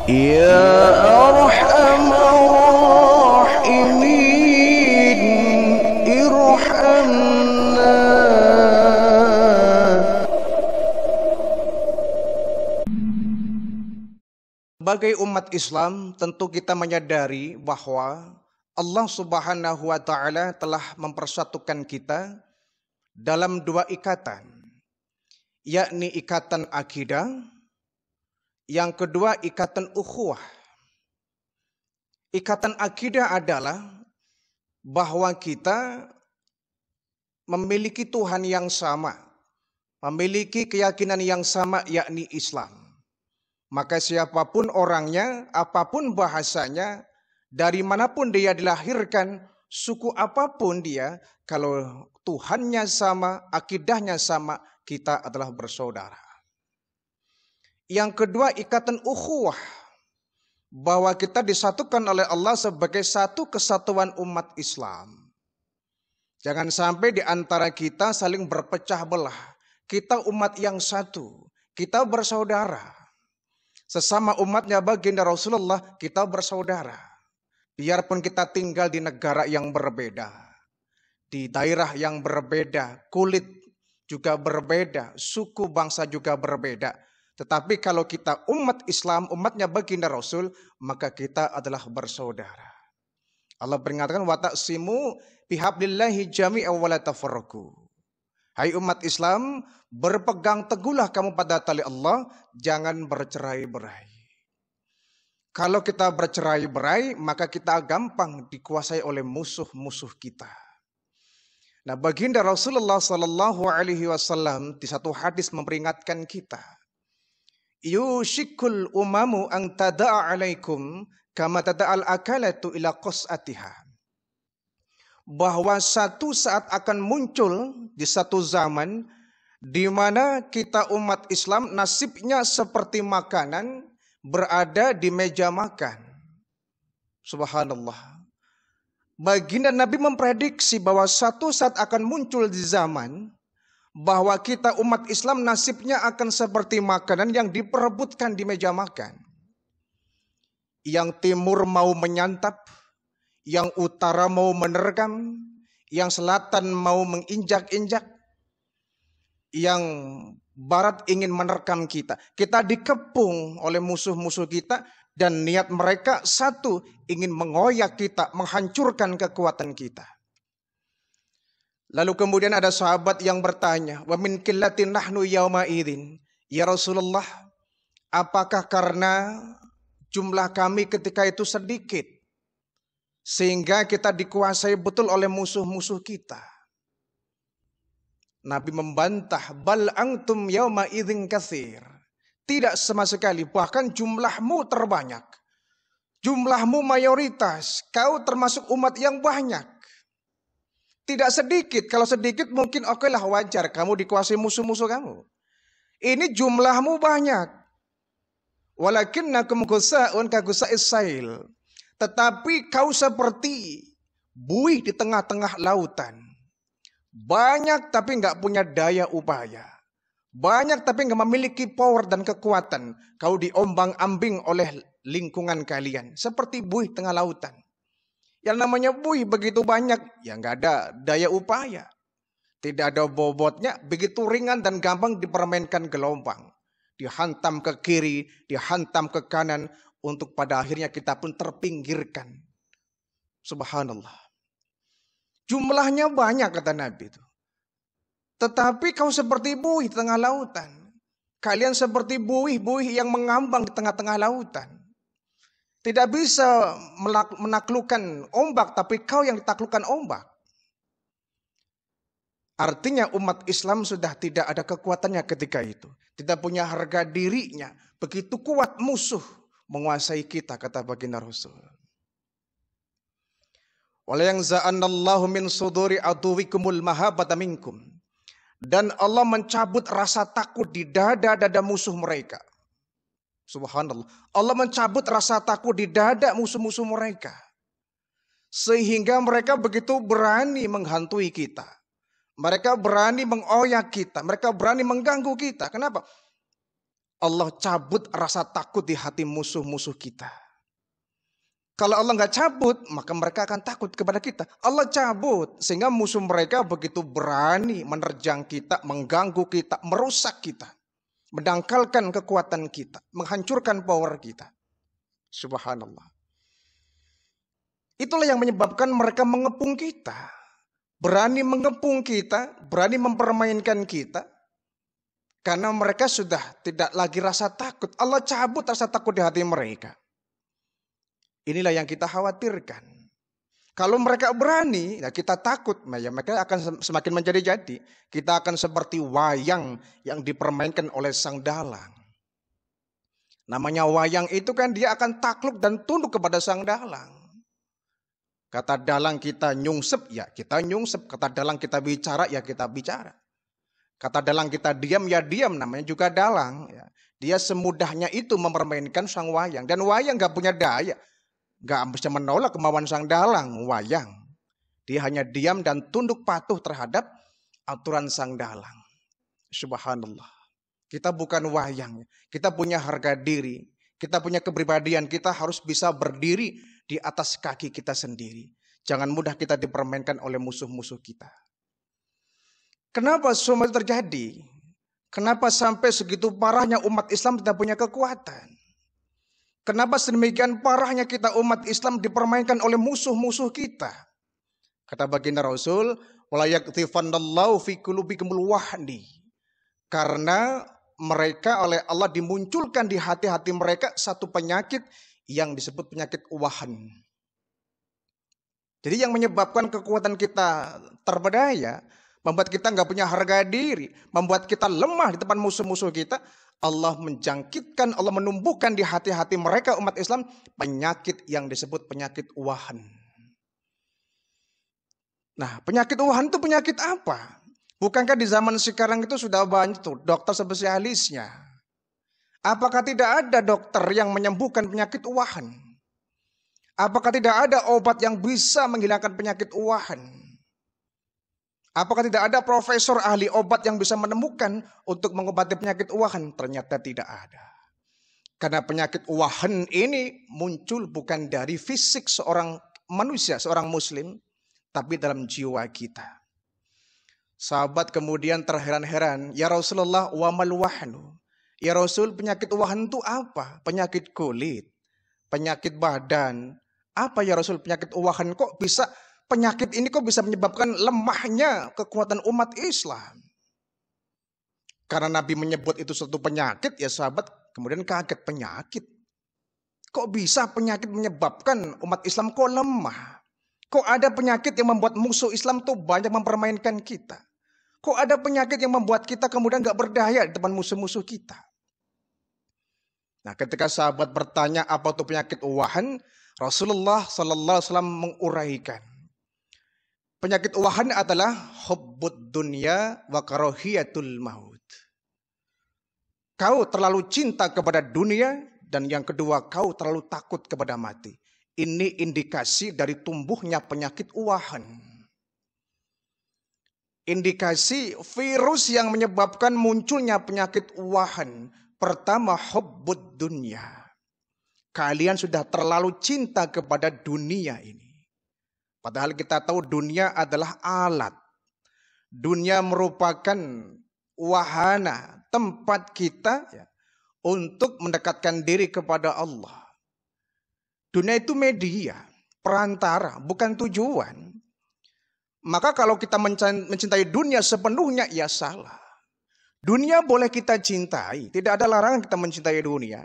Ya Arhamar Rahimin, irhamna. Sebagai umat Islam, tentu kita menyadari bahwa Allah Subhanahu wa Ta'ala telah mempersatukan kita dalam dua ikatan, yakni ikatan akidah, yang kedua ikatan ukhuwah. Ikatan akidah adalah bahwa kita memiliki Tuhan yang sama, memiliki keyakinan yang sama, yakni Islam. Maka siapapun orangnya, apapun bahasanya, dari manapun dia dilahirkan, suku apapun dia, kalau Tuhannya sama, akidahnya sama, kita adalah bersaudara. Yang kedua ikatan ukhuwah, bahwa kita disatukan oleh Allah sebagai satu kesatuan umat Islam. Jangan sampai di antara kita saling berpecah belah. Kita umat yang satu, kita bersaudara. Sesama umatnya baginda Rasulullah, kita bersaudara. Biarpun kita tinggal di negara yang berbeda, di daerah yang berbeda, kulit juga berbeda, suku bangsa juga berbeda. Tetapi kalau kita umat Islam, umatnya baginda Rasul, maka kita adalah bersaudara. Allah peringatkan, wa taqsimu bihablillahi jami'a wa la tafarraqu. Hai umat Islam, berpegang teguhlah kamu pada tali Allah, jangan bercerai-berai. Kalau kita bercerai-berai, maka kita gampang dikuasai oleh musuh-musuh kita. Nah, baginda Rasulullah Sallallahu Alaihi Wasallam di satu hadis memperingatkan kita, yushikul umamu ang tada'a alaikum kama tada'al akalatu ila qas'atiha. Bahwa satu saat akan muncul di satu zaman di mana kita umat Islam nasibnya seperti makanan berada di meja makan. Subhanallah. Baginda Nabi memprediksi bahwa satu saat akan muncul di zaman bahwa kita umat Islam nasibnya akan seperti makanan yang diperebutkan di meja makan. Yang timur mau menyantap, yang utara mau menerkam, yang selatan mau menginjak-injak, yang barat ingin menerkam kita. Kita dikepung oleh musuh-musuh kita dan niat mereka satu, ingin mengoyak kita, menghancurkan kekuatan kita. Lalu kemudian ada sahabat yang bertanya, wa min qillatin nahnu yauma idzin. Ya Rasulullah, apakah karena jumlah kami ketika itu sedikit sehingga kita dikuasai betul oleh musuh-musuh kita? Nabi membantah, bal antum yauma idzin katsir. Tidak sama sekali, bahkan jumlahmu terbanyak. Jumlahmu mayoritas, kau termasuk umat yang banyak. Tidak sedikit, kalau sedikit mungkin oke lah wajar kamu dikuasai musuh-musuh kamu. Ini jumlahmu banyak. Walakinnakum ghusa'un ka ghusa'is sail. Tetapi kau seperti buih di tengah-tengah lautan. Banyak tapi nggak punya daya upaya. Banyak tapi nggak memiliki power dan kekuatan. Kau diombang-ambing oleh lingkungan kalian. Seperti buih tengah lautan. Yang namanya buih begitu banyak, ya nggak ada daya upaya. Tidak ada bobotnya, begitu ringan dan gampang dipermainkan gelombang. Dihantam ke kiri, dihantam ke kanan. Untuk pada akhirnya kita pun terpinggirkan. Subhanallah. Jumlahnya banyak kata Nabi itu. Tetapi kau seperti buih di tengah lautan. Kalian seperti buih-buih yang mengambang di tengah-tengah lautan. Tidak bisa menaklukkan ombak, tapi kau yang ditaklukkan ombak. Artinya umat Islam sudah tidak ada kekuatannya ketika itu. Tidak punya harga dirinya. Begitu kuat musuh menguasai kita, kata baginda Rasul. Wala yanza'annallahu min suduri aduwikumul mahabbata minkum. Dan Allah mencabut rasa takut di dada-dada musuh mereka. Subhanallah. Allah mencabut rasa takut di dada musuh-musuh mereka. Sehingga mereka begitu berani menghantui kita. Mereka berani mengoyak kita. Mereka berani mengganggu kita. Kenapa? Allah cabut rasa takut di hati musuh-musuh kita. Kalau Allah nggak cabut, maka mereka akan takut kepada kita. Allah cabut, sehingga musuh mereka begitu berani menerjang kita, mengganggu kita, merusak kita, mendangkalkan kekuatan kita, menghancurkan power kita. Subhanallah. Itulah yang menyebabkan mereka mengepung kita. Berani mengepung kita, berani mempermainkan kita. Karena mereka sudah tidak lagi rasa takut. Allah cabut rasa takut di hati mereka. Inilah yang kita khawatirkan. Kalau mereka berani, ya kita takut. Ya mereka akan semakin menjadi-jadi. Kita akan seperti wayang yang dipermainkan oleh sang dalang. Namanya wayang itu kan dia akan takluk dan tunduk kepada sang dalang. Kata dalang kita nyungsep, ya kita nyungsep. Kata dalang kita bicara, ya kita bicara. Kata dalang kita diam, ya diam. Namanya juga dalang. Ya. Dia semudahnya itu mempermainkan sang wayang. Dan wayang gak punya daya. Gak bisa menolak kemauan sang dalang, wayang. Dia hanya diam dan tunduk patuh terhadap aturan sang dalang. Subhanallah. Kita bukan wayang. Kita punya harga diri. Kita punya kepribadian. Kita harus bisa berdiri di atas kaki kita sendiri. Jangan mudah kita dipermainkan oleh musuh-musuh kita. Kenapa semua itu terjadi? Kenapa sampai segitu parahnya umat Islam tidak punya kekuatan? Kenapa sedemikian parahnya kita umat Islam dipermainkan oleh musuh-musuh kita? Kata baginda Rasul, "Wala yaktifannallahu fi qulubikumul wahni." Karena mereka oleh Allah dimunculkan di hati-hati mereka satu penyakit yang disebut penyakit wahan. Jadi yang menyebabkan kekuatan kita terberdaya, membuat kita nggak punya harga diri, membuat kita lemah di depan musuh-musuh kita, Allah menjangkitkan, Allah menumbuhkan di hati-hati mereka umat Islam penyakit yang disebut penyakit wahan. Nah, penyakit wahan itu penyakit apa? Bukankah di zaman sekarang itu sudah banyak tuh dokter spesialisnya? Apakah tidak ada dokter yang menyembuhkan penyakit wahan? Apakah tidak ada obat yang bisa menghilangkan penyakit wahan? Apakah tidak ada profesor ahli obat yang bisa menemukan untuk mengobati penyakit wahan? Ternyata tidak ada. Karena penyakit wahan ini muncul bukan dari fisik seorang manusia, seorang muslim, tapi dalam jiwa kita. Sahabat kemudian terheran-heran, "Ya Rasulullah, wa mal wahnu?" Ya Rasul, penyakit wahan itu apa? Penyakit kulit, penyakit badan. Apa ya Rasul penyakit wahan? Kok bisa penyakit ini kok bisa menyebabkan lemahnya kekuatan umat Islam? Karena Nabi menyebut itu suatu penyakit, ya sahabat kemudian kaget, penyakit. Kok bisa penyakit menyebabkan umat Islam kok lemah? Kok ada penyakit yang membuat musuh Islam tuh banyak mempermainkan kita? Kok ada penyakit yang membuat kita kemudian gak berdaya di depan musuh-musuh kita? Nah, ketika sahabat bertanya apa itu penyakit wahan, Rasulullah Sallallahu Alaihi Wasallam menguraikan. Penyakit wahan adalah hubbud dunya wa karahiyatul maut. Kau terlalu cinta kepada dunia dan yang kedua kau terlalu takut kepada mati. Ini indikasi dari tumbuhnya penyakit wahan. Indikasi virus yang menyebabkan munculnya penyakit wahan. Pertama, hubbud dunya. Kalian sudah terlalu cinta kepada dunia ini. Padahal kita tahu dunia adalah alat. Dunia merupakan wahana, tempat kita untuk mendekatkan diri kepada Allah. Dunia itu media, perantara, bukan tujuan. Maka kalau kita mencintai dunia sepenuhnya, ya salah. Dunia boleh kita cintai, tidak ada larangan kita mencintai dunia.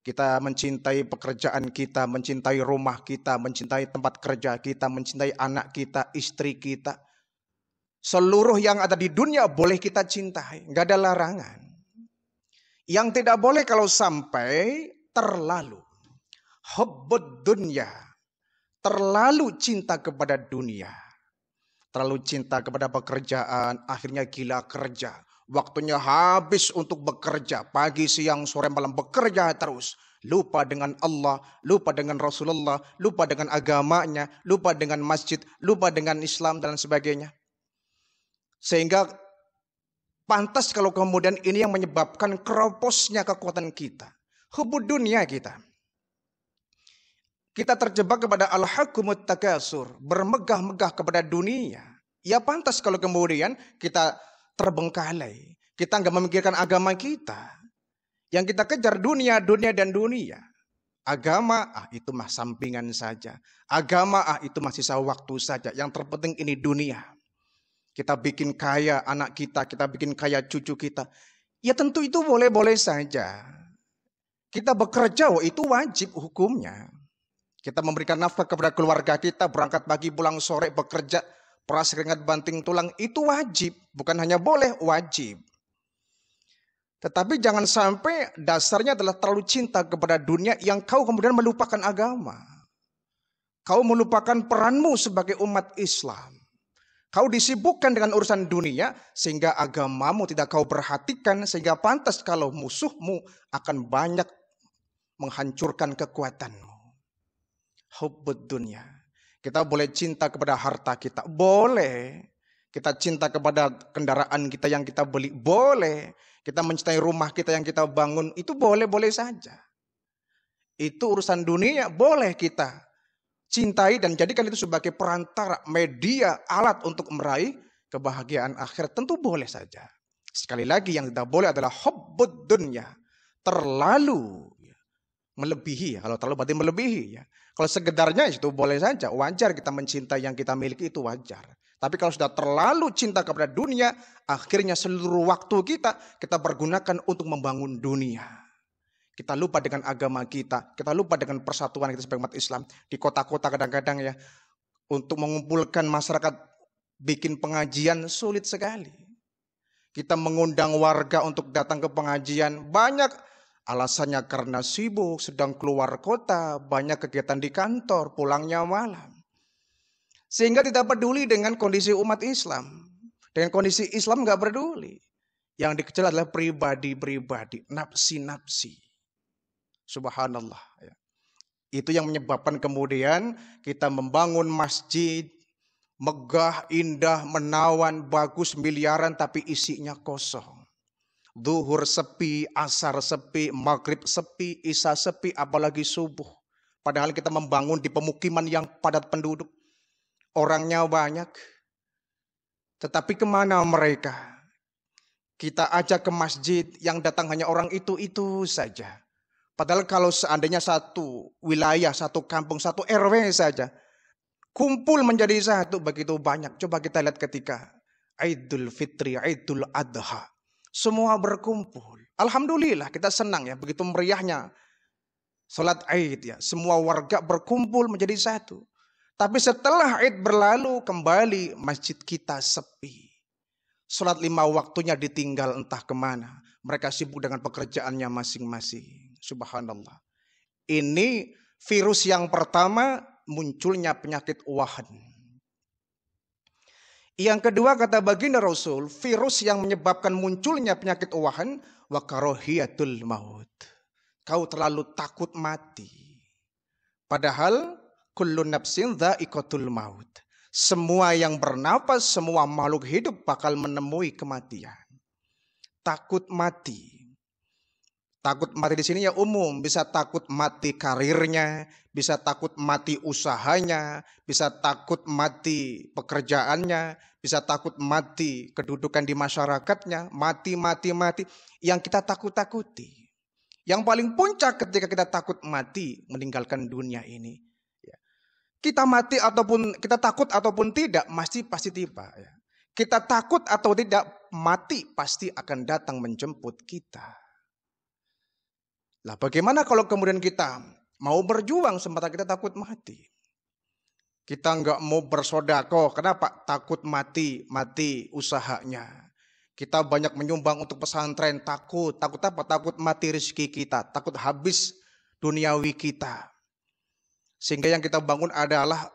Kita mencintai pekerjaan kita, mencintai rumah kita, mencintai tempat kerja kita, mencintai anak kita, istri kita. Seluruh yang ada di dunia boleh kita cintai, nggak ada larangan. Yang tidak boleh kalau sampai terlalu. Hubbud dunya, terlalu cinta kepada dunia. Terlalu cinta kepada pekerjaan, akhirnya gila kerja. Waktunya habis untuk bekerja. Pagi, siang, sore, malam bekerja terus. Lupa dengan Allah, lupa dengan Rasulullah, lupa dengan agamanya, lupa dengan masjid, lupa dengan Islam dan sebagainya. Sehingga Pantas kalau kemudian ini yang menyebabkan keroposnya kekuatan kita. Hubud dunia kita. Kita terjebak kepada al-hakumut takasur. Bermegah-megah kepada dunia. Ya pantas kalau kemudian kita terbengkalai. Kita nggak memikirkan agama kita. Yang kita kejar dunia, dunia dan dunia. Agama, itu mah sampingan saja. Agama, itu mah sisa waktu saja. Yang terpenting ini dunia. Kita bikin kaya anak kita bikin kaya cucu kita. Ya tentu itu boleh-boleh saja. Kita bekerja, itu wajib hukumnya. Kita memberikan nafkah kepada keluarga kita, berangkat pagi pulang sore, bekerja, peras keringat banting tulang, itu wajib. Bukan hanya boleh, wajib. Tetapi jangan sampai dasarnya adalah terlalu cinta kepada dunia yang kau kemudian melupakan agama. Kau melupakan peranmu sebagai umat Islam. Kau disibukkan dengan urusan dunia sehingga agamamu tidak kau perhatikan, sehingga pantas kalau musuhmu akan banyak menghancurkan kekuatanmu. Hubbud dunia. Kita boleh cinta kepada harta kita, boleh. Kita cinta kepada kendaraan kita yang kita beli, boleh. Kita mencintai rumah kita yang kita bangun, itu boleh-boleh saja. Itu urusan dunia, boleh kita cintai dan jadikan itu sebagai perantara, media, alat untuk meraih kebahagiaan akhirat. Tentu boleh saja. Sekali lagi yang tidak boleh adalah hubbud dunya. Terlalu melebihi. Kalau terlalu berarti melebihi. Kalau sekedarnya itu boleh saja. Wajar kita mencintai yang kita miliki, itu wajar. Tapi kalau sudah terlalu cinta kepada dunia, akhirnya seluruh waktu kita pergunakan untuk membangun dunia. Kita lupa dengan agama kita lupa dengan persatuan kita sebagai umat Islam. Di kota-kota kadang-kadang ya, untuk mengumpulkan masyarakat, bikin pengajian sulit sekali. Kita mengundang warga untuk datang ke pengajian, banyak alasannya karena sibuk, sedang keluar kota, banyak kegiatan di kantor, pulangnya malam. Sehingga tidak peduli dengan kondisi umat Islam. Dengan kondisi Islam nggak peduli. Yang dikejar adalah pribadi-pribadi, nafsi-nafsi. Subhanallah. Itu yang menyebabkan kemudian kita membangun masjid, megah, indah, menawan, bagus, miliaran, tapi isinya kosong. Zuhur sepi, asar sepi, maghrib sepi, isya sepi, apalagi subuh. Padahal kita membangun di pemukiman yang padat penduduk. Orangnya banyak. Tetapi kemana mereka? Kita ajak ke masjid, yang datang hanya orang itu saja. Padahal kalau seandainya satu wilayah, satu kampung, satu RW saja kumpul menjadi satu, begitu banyak. Coba kita lihat ketika Idul Fitri, Idul Adha. Semua berkumpul. Alhamdulillah kita senang ya, begitu meriahnya salat Id ya. Semua warga berkumpul menjadi satu. Tapi setelah Id berlalu, kembali masjid kita sepi. Salat 5 waktunya ditinggal entah kemana. Mereka sibuk dengan pekerjaannya masing-masing. Subhanallah. Ini virus yang pertama, munculnya penyakit wahan. Yang kedua kata baginda Rasul, virus yang menyebabkan munculnya penyakit wahan, wa karahiyatul maut. Kau terlalu takut mati. Padahal kullu nafsin dha'iqatul maut. Semua yang bernapas, semua makhluk hidup bakal menemui kematian. Takut mati. Takut mati di sini ya umum, bisa takut mati karirnya, bisa takut mati usahanya, bisa takut mati pekerjaannya, bisa takut mati kedudukan di masyarakatnya, mati. Yang kita takut-takuti. Yang paling puncak ketika kita takut mati, meninggalkan dunia ini. Kita mati ataupun kita takut ataupun tidak, pasti tiba. Kita takut atau tidak, mati pasti akan datang menjemput kita. Lah bagaimana kalau kemudian kita mau berjuang sementara kita takut mati? Kita nggak mau bersedekah, kenapa? Takut mati usahanya. Kita banyak menyumbang untuk pesantren, takut apa? Takut mati rezeki kita, takut habis duniawi kita. Sehingga yang kita bangun adalah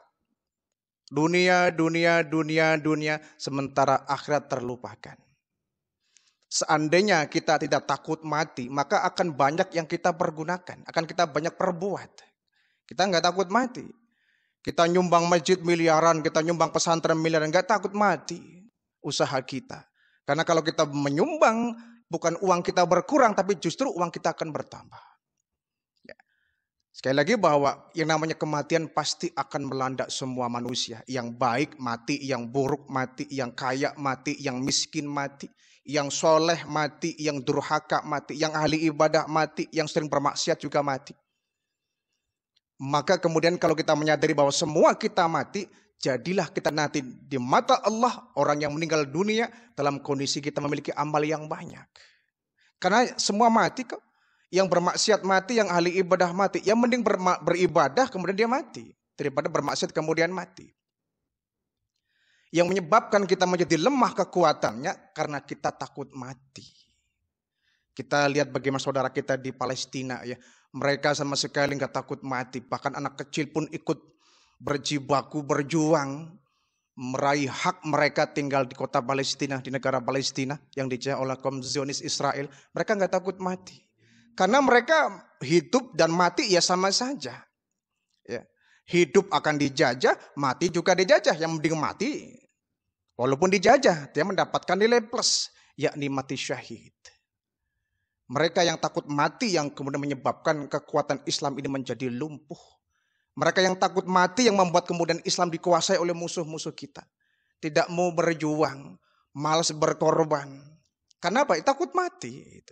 dunia, sementara akhirat terlupakan. Seandainya kita tidak takut mati, maka akan banyak yang kita pergunakan, akan kita banyak perbuat. Kita nggak takut mati. Kita nyumbang masjid miliaran, kita nyumbang pesantren miliaran, nggak takut mati usaha kita. Karena kalau kita menyumbang, bukan uang kita berkurang, tapi justru uang kita akan bertambah. Ya. Sekali lagi bahwa yang namanya kematian pasti akan melanda semua manusia. Yang baik mati, yang buruk mati, yang kaya mati, yang miskin mati, yang soleh mati, yang durhaka mati, yang ahli ibadah mati, yang sering bermaksiat juga mati. Maka kemudian kalau kita menyadari bahwa semua kita mati, jadilah kita nanti di mata Allah orang yang meninggal dunia dalam kondisi kita memiliki amal yang banyak. Karena semua mati kok. Yang bermaksiat mati, yang ahli ibadah mati. Yang mending beribadah kemudian dia mati. Daripada bermaksiat kemudian mati. Yang menyebabkan kita menjadi lemah kekuatannya karena kita takut mati. Kita lihat bagaimana saudara kita di Palestina ya. Mereka sama sekali nggak takut mati. Bahkan anak kecil pun ikut berjibaku, berjuang. Meraih hak mereka tinggal di kota Palestina, di negara Palestina yang dijajah oleh kaum Zionis Israel. Mereka nggak takut mati. Karena mereka hidup dan mati ya sama saja. Ya. Hidup akan dijajah, mati juga dijajah. Yang mending mati. Walaupun dijajah, dia mendapatkan nilai plus. Yakni mati syahid. Mereka yang takut mati yang kemudian menyebabkan kekuatan Islam ini menjadi lumpuh. Mereka yang takut mati yang membuat kemudian Islam dikuasai oleh musuh-musuh kita. Tidak mau berjuang, malas berkorban. Karena apa? Takut mati. Itu.